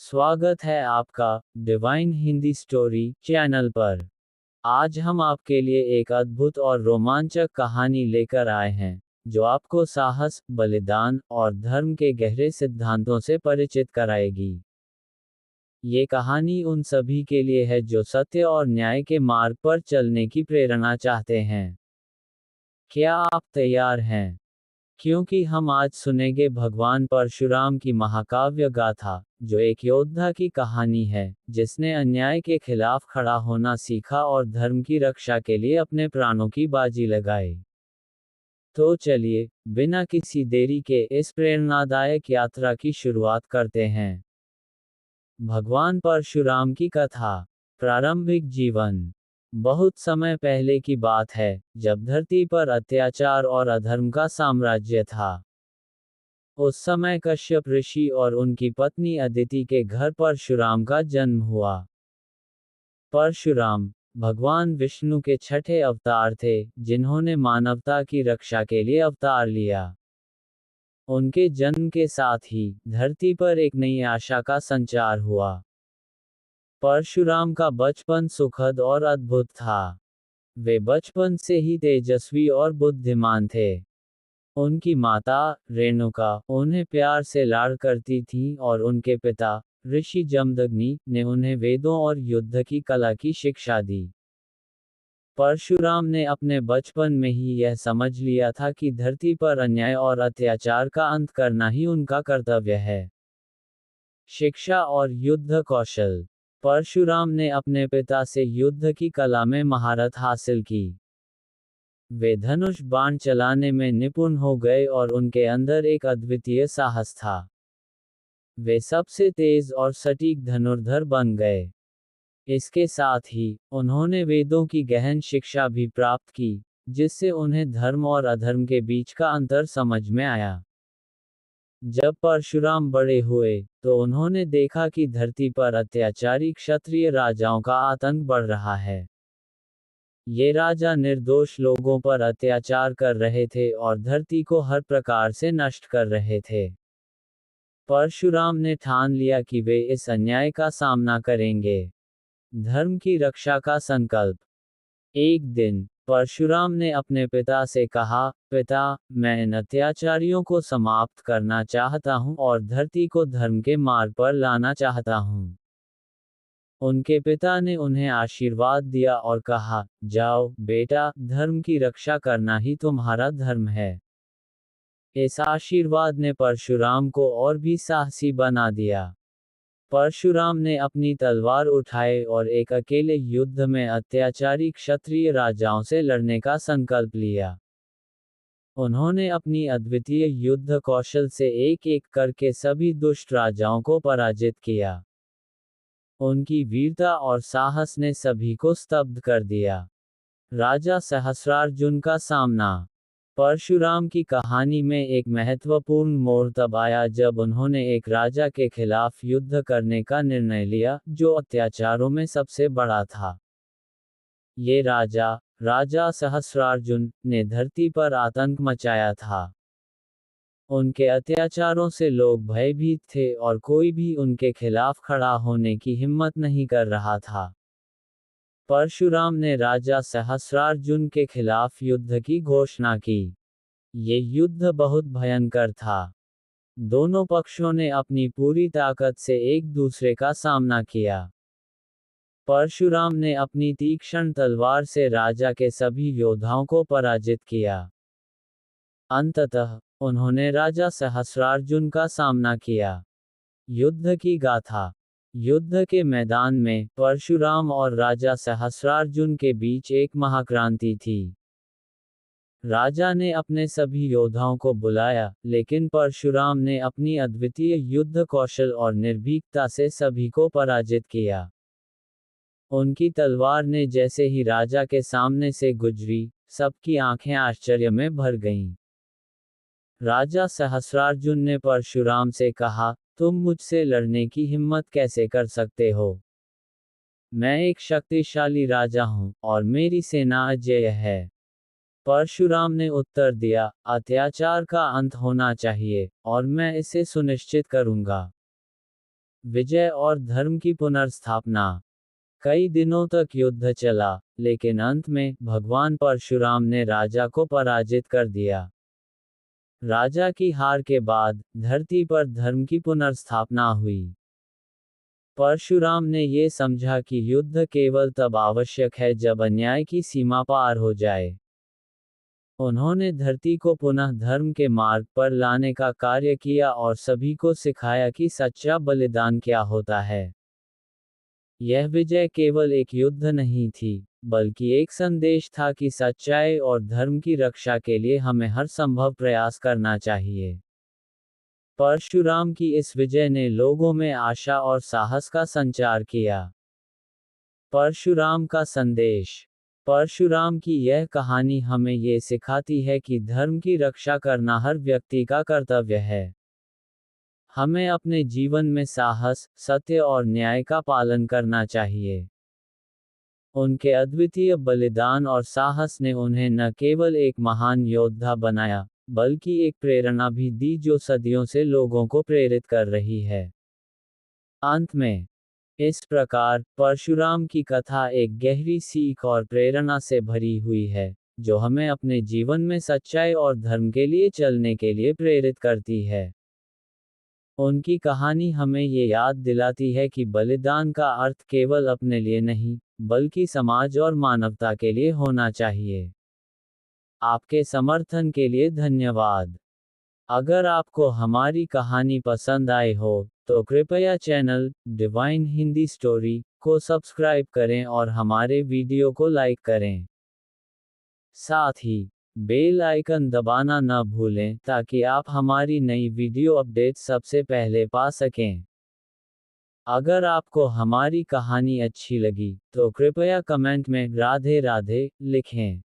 स्वागत है आपका डिवाइन हिंदी स्टोरी चैनल पर। आज हम आपके लिए एक अद्भुत और रोमांचक कहानी लेकर आए हैं, जो आपको साहस, बलिदान और धर्म के गहरे सिद्धांतों से परिचित कराएगी। ये कहानी उन सभी के लिए है जो सत्य और न्याय के मार्ग पर चलने की प्रेरणा चाहते हैं। क्या आप तैयार हैं? क्योंकि हम आज सुनेंगे भगवान परशुराम की महाकाव्य गाथा, जो एक योद्धा की कहानी है, जिसने अन्याय के खिलाफ खड़ा होना सीखा और धर्म की रक्षा के लिए अपने प्राणों की बाजी लगाई। तो चलिए, बिना किसी देरी के इस प्रेरणादायक यात्रा की शुरुआत करते हैं। भगवान परशुराम की कथा। प्रारंभिक जीवन। बहुत समय पहले की बात है, जब धरती पर अत्याचार और अधर्म का साम्राज्य था। उस समय कश्यप ऋषि और उनकी पत्नी अदिति के घर परशुराम का जन्म हुआ। परशुराम भगवान विष्णु के छठे अवतार थे, जिन्होंने मानवता की रक्षा के लिए अवतार लिया। उनके जन्म के साथ ही धरती पर एक नई आशा का संचार हुआ। परशुराम का बचपन सुखद और अद्भुत था। वे बचपन से ही तेजस्वी और बुद्धिमान थे। उनकी माता, रेणुका, उन्हें प्यार से लाड़ करती थीं और उनके पिता, ऋषि जमदग्नि, ने उन्हें वेदों और युद्ध की कला की शिक्षा दी। परशुराम ने अपने बचपन में ही यह समझ लिया था कि धरती पर अन्याय और अत्याचार का अंत करना ही उनका कर्तव्य है। शिक्षा और युद्ध कौशल। परशुराम ने अपने पिता से युद्ध की कला में महारत हासिल की। वे धनुष बाण चलाने में निपुण हो गए और उनके अंदर एक अद्वितीय साहस था। वे सबसे तेज और सटीक धनुर्धर बन गए। इसके साथ ही उन्होंने वेदों की गहन शिक्षा भी प्राप्त की, जिससे उन्हें धर्म और अधर्म के बीच का अंतर समझ में आया। जब परशुराम बड़े हुए, तो उन्होंने देखा कि धरती पर अत्याचारी क्षत्रिय राजाओं का आतंक बढ़ रहा है। ये राजा निर्दोष लोगों पर अत्याचार कर रहे थे और धरती को हर प्रकार से नष्ट कर रहे थे। परशुराम ने ठान लिया कि वे इस अन्याय का सामना करेंगे। धर्म की रक्षा का संकल्प। एक दिन, परशुराम ने अपने पिता से कहा, पिता, मैं इन अत्याचारियों को समाप्त करना चाहता हूँ और धरती को धर्म के मार्ग पर लाना चाहता हूँ। उनके पिता ने उन्हें आशीर्वाद दिया और कहा, जाओ बेटा, धर्म की रक्षा करना ही तुम्हारा धर्म है। इस आशीर्वाद ने परशुराम को और भी साहसी बना दिया। परशुराम ने अपनी तलवार उठाए और एक अकेले युद्ध में अत्याचारी क्षत्रिय राजाओं से लड़ने का संकल्प लिया। उन्होंने अपनी अद्वितीय युद्ध कौशल से एक एक करके सभी दुष्ट राजाओं को पराजित किया। उनकी वीरता और साहस ने सभी को स्तब्ध कर दिया। राजा सहस्रार्जुन का सामना। परशुराम की कहानी में एक महत्वपूर्ण मोड़ तब आया जब उन्होंने एक राजा के खिलाफ युद्ध करने का निर्णय लिया, जो अत्याचारों में सबसे बड़ा था। ये राजा, राजा सहस्रार्जुन, ने धरती पर आतंक मचाया था। उनके अत्याचारों से लोग भयभीत थे और कोई भी उनके खिलाफ खड़ा होने की हिम्मत नहीं कर रहा था। परशुराम ने राजा सहस्रार्जुन के खिलाफ युद्ध की घोषणा की। ये युद्ध बहुत भयंकर था। दोनों पक्षों ने अपनी पूरी ताकत से एक दूसरे का सामना किया। परशुराम ने अपनी तीक्ष्ण तलवार से राजा के सभी योद्धाओं को पराजित किया। अंततः, उन्होंने राजा सहस्रार्जुन का सामना किया। युद्ध की गाथा। युद्ध के मैदान में परशुराम और राजा सहस्रार्जुन के बीच एक महाक्रांति थी। राजा ने अपने सभी योद्धाओं को बुलाया, लेकिन परशुराम ने अपनी अद्वितीय युद्ध कौशल और निर्भीकता से सभी को पराजित किया। उनकी तलवार ने जैसे ही राजा के सामने से गुजरी, सबकी आंखें आश्चर्य में भर गईं। राजा सहस्रार्जुन ने परशुराम से कहा, तुम मुझसे लड़ने की हिम्मत कैसे कर सकते हो? मैं एक शक्तिशाली राजा हूँ, और मेरी सेना अजेय है। परशुराम ने उत्तर दिया, अत्याचार का अंत होना चाहिए, और मैं इसे सुनिश्चित करूंगा। विजय और धर्म की पुनर्स्थापना। कई दिनों तक युद्ध चला, लेकिन अंत में भगवान परशुराम ने राजा को पराजित कर दिया। राजा की हार के बाद धरती पर धर्म की पुनर्स्थापना हुई। परशुराम ने ये समझा कि युद्ध केवल तब आवश्यक है जब अन्याय की सीमा पार हो जाए। उन्होंने धरती को पुनः धर्म के मार्ग पर लाने का कार्य किया और सभी को सिखाया कि सच्चा बलिदान क्या होता है। यह विजय केवल एक युद्ध नहीं थी, बल्कि एक संदेश था कि सच्चाई और धर्म की रक्षा के लिए हमें हर संभव प्रयास करना चाहिए। परशुराम की इस विजय ने लोगों में आशा और साहस का संचार किया। परशुराम का संदेश। परशुराम की यह कहानी हमें ये सिखाती है कि धर्म की रक्षा करना हर व्यक्ति का कर्तव्य है। हमें अपने जीवन में साहस, सत्य और न्याय का पालन करना चाहिए। उनके अद्वितीय बलिदान और साहस ने उन्हें न केवल एक महान योद्धा बनाया, बल्कि एक प्रेरणा भी दी जो सदियों से लोगों को प्रेरित कर रही है। अंत में, इस प्रकार, परशुराम की कथा एक गहरी सीख और प्रेरणा से भरी हुई है, जो हमें अपने जीवन में सच्चाई और धर्म के लिए चलने के लिए प्रेरित करती है। उनकी कहानी हमें ये याद दिलाती है कि बलिदान का अर्थ केवल अपने लिए नहीं, बल्कि समाज और मानवता के लिए होना चाहिए। आपके समर्थन के लिए धन्यवाद। अगर आपको हमारी कहानी पसंद आई हो, तो कृपया चैनल डिवाइन हिंदी स्टोरी को सब्सक्राइब करें और हमारे वीडियो को लाइक करें। साथ ही बेल आइकन दबाना न भूलें ताकि आप हमारी नई वीडियो अपडेट सबसे पहले पा सकें। अगर आपको हमारी कहानी अच्छी लगी, तो कृपया कमेंट में राधे राधे लिखें।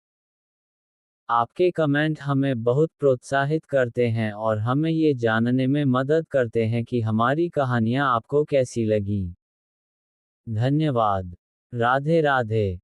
आपके कमेंट हमें बहुत प्रोत्साहित करते हैं और हमें ये जानने में मदद करते हैं कि हमारी कहानियाँ आपको कैसी लगीं। धन्यवाद। राधे राधे।